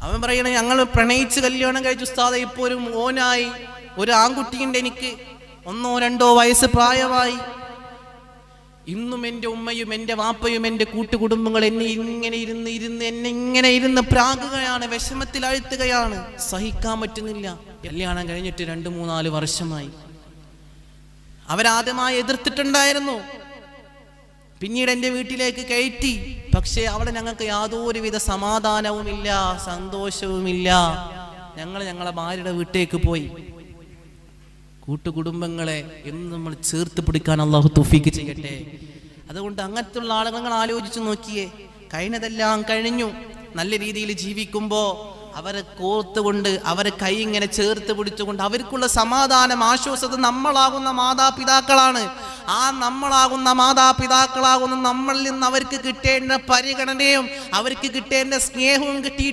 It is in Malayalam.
അവൻ പറയണ ഞങ്ങൾ പ്രണയിച്ച് കല്യാണം കഴിച്ചു ഉസ്താദെ, ഇപ്പൊ ഒരു മോനായി, ഒരു ആൺകുട്ടിയുണ്ട്, എനിക്ക് 1 or 2 വയസ്സ് പ്രായമായി. ഇന്നും എൻ്റെ ഉമ്മയും എൻ്റെ വാപ്പയും എൻ്റെ കൂട്ടുകുടുംബങ്ങൾ എന്നെ ഇങ്ങനെ ഇരുന്ന് പ്രാകുകയാണ്, വിഷമത്തിലാഴ്ത്തുകയാണ്, സഹിക്കാൻ പറ്റുന്നില്ല. കല്യാണം കഴിഞ്ഞിട്ട് 2-3-4 വർഷമായി. അവരാദ്യമായി എതിർത്തിട്ടുണ്ടായിരുന്നു, പിന്നീട് എൻ്റെ വീട്ടിലേക്ക് കയറ്റി. പക്ഷേ അവിടെ ഞങ്ങൾക്ക് യാതൊരുവിധ സമാധാനവുമില്ല, സന്തോഷവുമില്ല. ഞങ്ങളെ ഭാര്യയുടെ വീട്ടിലേക്ക് പോയി. കൂട്ടുകുടുംബങ്ങളെ എന്നും നമ്മൾ ചേർത്ത് പിടിക്കാൻ അള്ളാഹു തൗഫീക്ക് ചെയ്യട്ടെ. അതുകൊണ്ട് അങ്ങനത്തുള്ള ആളുകൾ നിങ്ങൾ ആലോചിച്ച് നോക്കിയേ, കഴിഞ്ഞതെല്ലാം കഴിഞ്ഞു. നല്ല രീതിയിൽ ജീവിക്കുമ്പോൾ അവരെ കോർത്തുകൊണ്ട്, അവരെ കൈ ഇങ്ങനെ ചേർത്ത് പിടിച്ചുകൊണ്ട് അവർക്കുള്ള സമാധാനം, ആശ്വാസത നമ്മളാകുന്ന മാതാപിതാക്കളാണ്. ആ നമ്മളാകുന്ന മാതാപിതാക്കളാകുന്ന നമ്മളിൽ നിന്ന് അവർക്ക് കിട്ടേണ്ട പരിഗണനയും അവർക്ക് കിട്ടേണ്ട സ്നേഹവും കിട്ടി